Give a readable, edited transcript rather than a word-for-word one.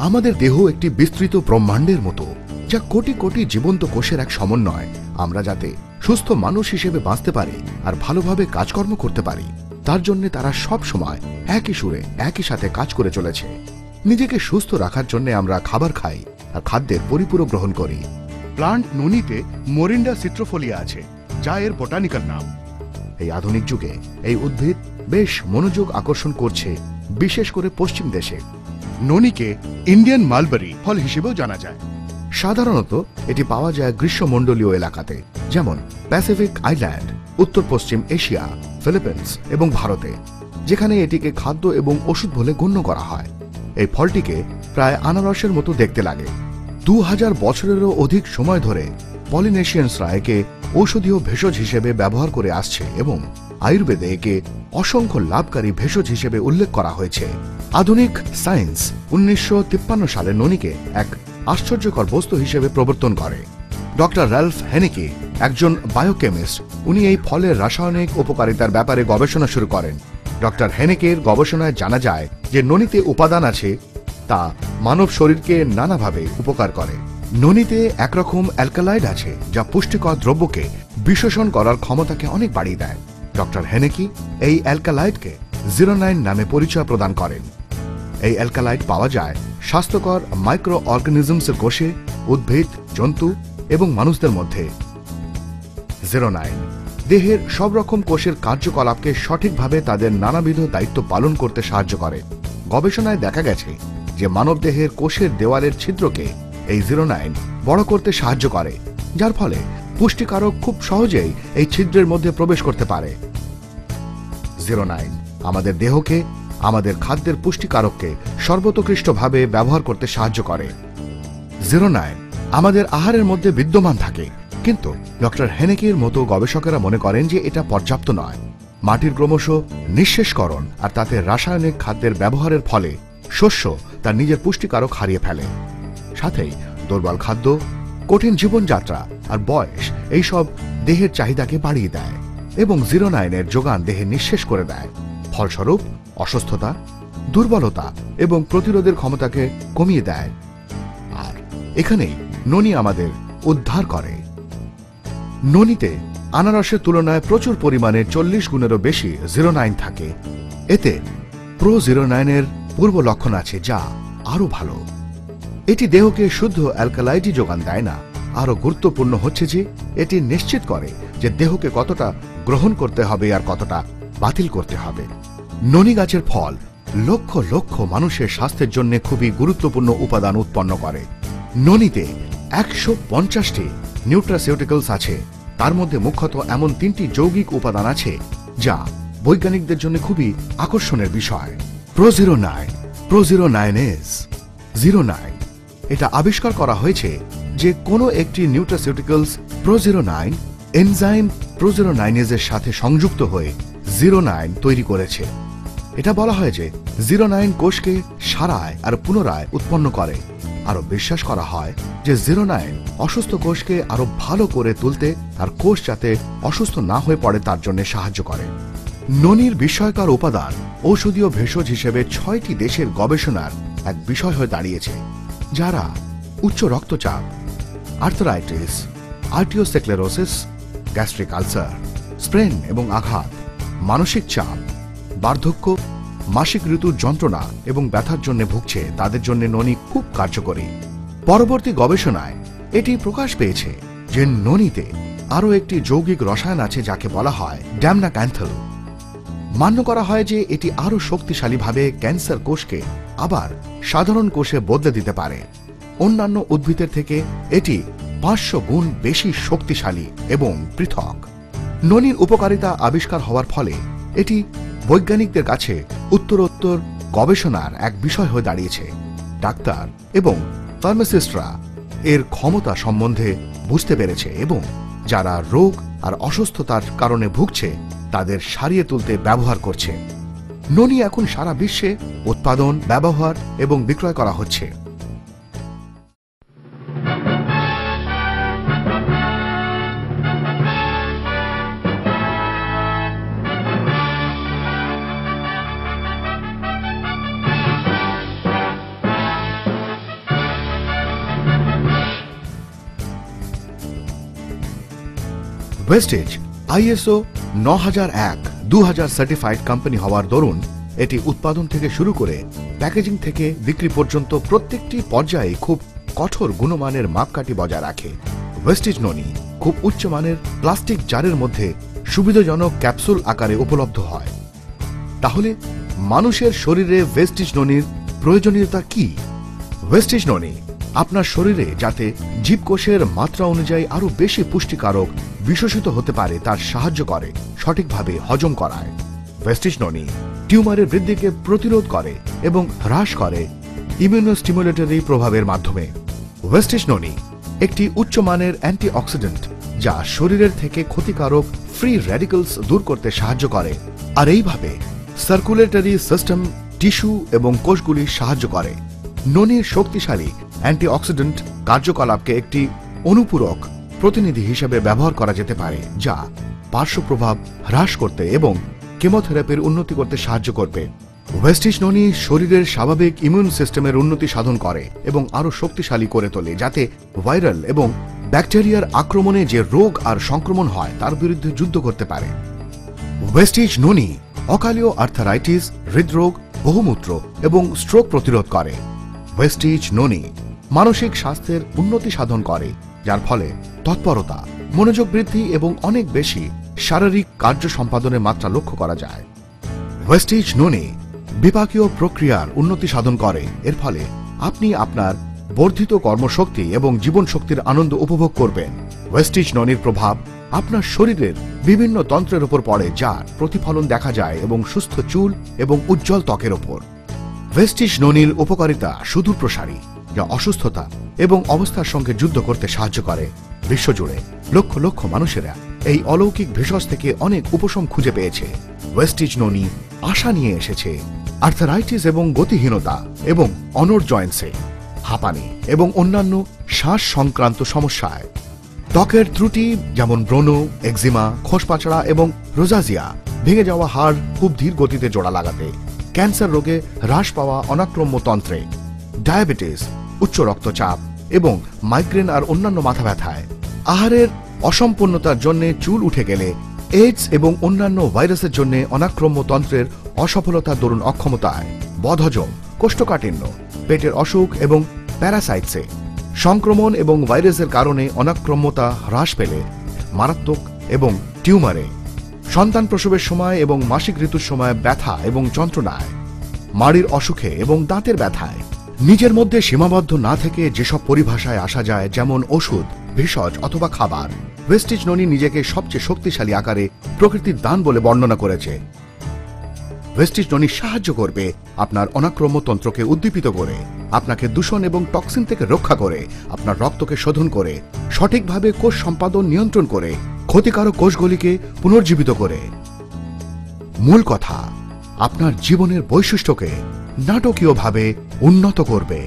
আমাদের দেহ একটি বিস্তৃত ব্রহ্মাণ্ডের মতো, যা কোটি কোটি জীবন্ত কোষের এক সমন্বয়। আমরা যাতে সুস্থ মানুষ হিসেবে বাঁচতে পারি আর ভালোভাবে কাজকর্ম করতে পারি, তার জন্য তারা সব সময় একই সুরে একই সাথে কাজ করে চলেছে। নিজেকে সুস্থ রাখার জন্য আমরা খাবার খাই আর খাদ্যের পরিপূরক গ্রহণ করি। প্লান্ট ননিতে মোরিন্ডা সিট্রোফোলিয়া আছে, যা এর বোটানিক্যাল নাম। এই আধুনিক যুগে এই উদ্ভিদ বেশ মনোযোগ আকর্ষণ করছে, বিশেষ করে পশ্চিম দেশে। ননিকে ইন্ডিয়ান মালবেরি ফল হিসেবেও জানা যায়। সাধারণত এটি পাওয়া যায় গ্রীষ্মমণ্ডলীয় এলাকাতে, যেমন প্যাসিফিক আইল্যান্ড, উত্তর পশ্চিম এশিয়া, ফিলিপিন্স এবং ভারতে, যেখানে এটিকে খাদ্য এবং ওষুধ বলে গণ্য করা হয়। এই ফলটিকে প্রায় আনারসের মতো দেখতে লাগে। 2000 বছরেরও অধিক সময় ধরে পলিনেশিয়ানসরা একে ঔষধীয় ভেষজ হিসেবে ব্যবহার করে আসছে এবং আয়ুর্বেদে একে অসংখ্য লাভকারী ভেষজ হিসেবে উল্লেখ করা হয়েছে। আধুনিক সায়েন্স 1953 সালে ননিকে এক আশ্চর্যকর বস্তু হিসেবে প্রবর্তন করে। ডক্টর র্যালফ হেনেকে, একজন বায়োকেমিস্ট, উনি এই ফলের রাসায়নিক উপকারিতার ব্যাপারে গবেষণা শুরু করেন। ডক্টর হেনেকের গবেষণায় জানা যায় যে ননিতে উপাদান আছে তা মানব শরীরকে নানাভাবে উপকার করে। ননিতে একরকম অ্যালকালাইড আছে যা পুষ্টিকর দ্রব্যকে বিশোষণ করার ক্ষমতাকে অনেক বাড়িয়ে দেয়। ডক্টর হেনেকি এই অ্যালকালাইডকে 09 নামে পরিচয় প্রদান করেন। এই অ্যালকালাইড পাওয়া যায় স্বাস্থ্যকর মাইক্রো অর্গানিজমসের কোষে, উদ্ভিদ, জন্তু এবং মানুষদের মধ্যে। 09 দেহের সব রকম কোষের কার্যকলাপকে সঠিকভাবে তাদের নানাবিধ দায়িত্ব পালন করতে সাহায্য করে। গবেষণায় দেখা গেছে যে মানবদেহের কোষের দেওয়ালের ছিদ্রকে এই 09 বড় করতে সাহায্য করে, যার ফলে পুষ্টিকারক খুব সহজেই এই ছিদ্রের মধ্যে প্রবেশ করতে পারে। 09 আমাদের দেহকে, আমাদের খাদ্যের পুষ্টিকারককে সর্বোৎকৃষ্টভাবে ব্যবহার করতে সাহায্য করে। 09 আমাদের আহারের মধ্যে বিদ্যমান থাকে, কিন্তু ডক্টর হেনেকের মতো গবেষকেরা মনে করেন যে এটা পর্যাপ্ত নয়। মাটির ক্রমশ নিঃশেষকরণ আর তাতে রাসায়নিক খাদ্যের ব্যবহারের ফলে শস্য তার নিজের পুষ্টিকারক হারিয়ে ফেলে। সাথেই দুর্বল খাদ্য, কঠিন জীবনযাত্রা আর বয়স এইসব দেহের চাহিদাকে বাড়িয়ে দেয় এবং 09 এর যোগান দেহে নিঃশেষ করে দেয়। ফলস্বরূপ অসুস্থতা, দুর্বলতা এবং প্রতিরোধের ক্ষমতাকে কমিয়ে দেয়। আর এখানেই ননি আমাদের উদ্ধার করে। ননিতে আনারসের তুলনায় প্রচুর পরিমাণে 40 গুণেরও বেশি 09 থাকে। এতে প্রো-09 এর পূর্ব লক্ষণ আছে, যা আরো ভালো। এটি দেহকে শুদ্ধ অ্যালকালাইডই যোগান দেয় না, আরো গুরুত্বপূর্ণ হচ্ছে যে এটি নিশ্চিত করে যে দেহকে কতটা গ্রহণ করতে হবে আর কতটা বাতিল করতে হবে। ননি গাছের ফল লক্ষ লক্ষ মানুষের স্বাস্থ্যের জন্য খুবই গুরুত্বপূর্ণ উপাদান উৎপন্ন করে। ননিতে 150টি নিউট্রাসিউটিক্যালস আছে। তার মধ্যে মুখ্যত এমন 3টি যৌগিক উপাদান আছে যা বৈজ্ঞানিকদের জন্য খুবই আকর্ষণের বিষয়। প্রো-09 09 এটা আবিষ্কার করা হয়েছে যে কোনো একটি নিউট্রাসিউটিক্যালস প্রো-09 এনজাইম প্রো-09 এর সাথে সংযুক্ত হয়ে 09 তৈরি করেছে। এটা বলা হয় যে 09 কোষকে সারায় আর পুনরায় উৎপন্ন করে। আরো বিশ্বাস করা হয় যে 09 অসুস্থ কোষকে আরো ভালো করে তুলতে আর কোষ যাতে অসুস্থ না হয়ে পড়ে তার জন্য সাহায্য করে। ননির বিস্ময়কর উপাদান ঔষধীয় ভেষজ হিসেবে 6টি দেশের গবেষণার এক বিষয় হয়ে দাঁড়িয়েছে, যারা উচ্চ রক্তচাপ, আর্থ্রাইটিস, আর্টিওস্ক্লেরোসিস, গ্যাস্ট্রিক আলসার, স্প্রেন এবং আঘাত, মানসিক চাপ, বার্ধক্য, মাসিক ঋতুর যন্ত্রণা এবং ব্যথার জন্য ভুগছে, তাদের জন্য ননি খুব কার্যকরী। পরবর্তী গবেষণায় এটি প্রকাশ পেয়েছে যে ননিতে আরও একটি যৌগিক রসায়ন আছে যাকে বলা হয় ড্যামনাক্যান্থল। মান্য করা হয় যে এটি আরও শক্তিশালীভাবে ক্যান্সার কোষকে আবার সাধারণ কোষে বদলে দিতে পারে। অন্যান্য উদ্ভিদের থেকে এটি 500 গুণ বেশি শক্তিশালী এবং পৃথক। ননির উপকারিতা আবিষ্কার হওয়ার ফলে এটি বৈজ্ঞানিকদের কাছে উত্তরোত্তর গবেষণার এক বিষয় হয়ে দাঁড়িয়েছে। ডাক্তার এবং ফার্মাসিস্টরা এর ক্ষমতা সম্বন্ধে বুঝতে পেরেছে এবং যারা রোগ আর অসুস্থতার কারণে ভুগছে তাদের সারিয়ে তুলতে ব্যবহার করছে। ননি এখন সারা বিশ্বে উৎপাদন, ব্যবহার এবং বিক্রয় করা হচ্ছে। ওয়েস্টিজ ISO 9001-2000 সার্টিফাইড কোম্পানি হওয়ার দরুন এটি উৎপাদন থেকে শুরু করে প্যাকেজিং থেকে বিক্রি পর্যন্ত প্রত্যেকটি পর্যায়ে খুব কঠোর গুণমানের মাপকাঠি বজায় রাখে। ওয়েস্টিজ ননি খুব উচ্চমানের প্লাস্টিক জারের মধ্যে সুবিধাজনক ক্যাপসুল আকারে উপলব্ধ হয়। তাহলে মানুষের শরীরে ওয়েস্টিজ ননির প্রয়োজনীয়তা কি? ওয়েস্টিজ ননি আপনার শরীরে যাতে জীবকোষের মাত্রা অনুযায়ী আরো বেশি পুষ্টিকারক বিশ্বসিত হতে পারে তার সাহায্য করে, সঠিকভাবে হজম করায়। ওয়েস্টিজ ননি টিউমারের বৃদ্ধিকে প্রতিরোধ করে এবং হ্রাস করে ইমিউনোস্টিমুলেটরি প্রভাবের মাধ্যমে। ওয়েস্টিজ ননি একটি উচ্চমানের অ্যান্টিঅক্সিডেন্ট যা শরীরের থেকে ক্ষতিকারক ফ্রি র্যাডিক্যালস দূর করতে সাহায্য করে, আর এইভাবে সার্কুলেটরি সিস্টেম, টিস্যু এবং কোষগুলি সাহায্য করে। ননির শক্তিশালী অ্যান্টিঅক্সিডেন্ট কার্যকলাপকে একটি অনুপূরক প্রতিনিধি হিসেবে ব্যবহার করা যেতে পারে, যা পার্শ্ব প্রভাব হ্রাস করতে এবং কেমোথেরাপির উন্নতি করতে সাহায্য করবে। ওয়েস্টিজ ননি শরীরের স্বাভাবিক ইমিউন সিস্টেমের উন্নতি সাধন করে এবং আরো শক্তিশালী করে তোলে, যাতে ভাইরাল এবং ব্যাকটেরিয়ার আক্রমণে যে রোগ আর সংক্রমণ হয় তার বিরুদ্ধে যুদ্ধ করতে পারে। ওয়েস্টিজ ননি অকালীয় আর্থারাইটিস, হৃদরোগ, বহুমূত্র এবং স্ট্রোক প্রতিরোধ করে। ওয়েস্টিজ ননি মানসিক স্বাস্থ্যের উন্নতি সাধন করে, যার ফলে তৎপরতা, মনোযোগ বৃদ্ধি এবং অনেক বেশি শারীরিক কার্য সম্পাদনের মাত্রা লক্ষ্য করা যায়। ওয়েস্টিজ ননি বিপাকীয় প্রক্রিয়ার উন্নতি সাধন করে, এর ফলে আপনি আপনার বর্ধিত কর্মশক্তি এবং জীবন শক্তির আনন্দ উপভোগ করবেন। ওয়েস্টিজ ননির প্রভাব আপনার শরীরের বিভিন্ন তন্ত্রের উপর পড়ে, যার প্রতিফলন দেখা যায় এবং সুস্থ চুল এবং উজ্জ্বল ত্বকের ওপর। ওয়েস্টিজ ননির উপকারিতা সুদূর প্রসারী, যা অসুস্থতা এবং অবস্থার সঙ্গে যুদ্ধ করতে সাহায্য করে। বিশ্বজুড়ে লক্ষ লক্ষ মানুষেরা এই অলৌকিক ভেষজ থেকে অনেক উপশম খুঁজে পেয়েছে। ওয়েস্টিজ ননি আশা নিয়ে এসেছে আর্থারাইটিস এবং গতিহীনতা এবং অনড় জয়েন্টসে, হাঁপানি এবং অন্যান্য শ্বাস সংক্রান্ত সমস্যায়, ত্বকের ত্রুটি যেমন ব্রণ, একজিমা, খোসপাচড়া এবং রোজাজিয়া, ভেঙে যাওয়া হাড় খুব ধীর গতিতে জোড়া লাগাতে, ক্যান্সার রোগে হ্রাস পাওয়া অনাক্রম্য তন্ত্রে, ডায়াবেটিস, উচ্চ রক্তচাপ এবং মাইগ্রেন আর অন্যান্য মাথা ব্যথায়, আহারের অসম্পূর্ণতার জন্য চুল উঠে গেলে, এইডস এবং অন্যান্য ভাইরাসের জন্য অনাক্রম্য তন্ত্রের অসফলতার দরুন অক্ষমতায়, বদহজম, কোষ্ঠকাঠিন্য, পেটের অসুখ এবং প্যারাসাইটসে, সংক্রমণ এবং ভাইরাসের কারণে অনাক্রম্যতা হ্রাস পেলে, মারাত্মক এবং টিউমারে, সন্তান প্রসবের সময় এবং মাসিক ঋতুর সময় ব্যথা এবং যন্ত্রণায়, মাড়ির অসুখে এবং দাঁতের ব্যথায়, নিজের মধ্যে সীমাবদ্ধ না থেকে যেসব পরিভাষায় আসা যায়, যেমন ওষুধ, ভেষজ অথবা খাবার, ওয়েস্টিজ ননি নিজেকে সবচেয়ে শক্তিশালী আকারে প্রকৃতির দান বলে বর্ণনা করেছে। ওয়েস্টিজ ননি সাহায্য করবে আপনার অনাক্রম্য তন্ত্রকে উদ্দীপিত করে, আপনাকে দূষণ এবং টক্সিন থেকে রক্ষা করে, আপনার রক্তকে শোধন করে, সঠিকভাবে কোষ সম্পাদন নিয়ন্ত্রণ করে, ক্ষতিকারক কোষগুলিকে পুনর্জীবিত করে। মূল কথা, আপনার জীবনের বৈশিষ্ট্যকে নাটকীয়ভাবে উন্নত করবে।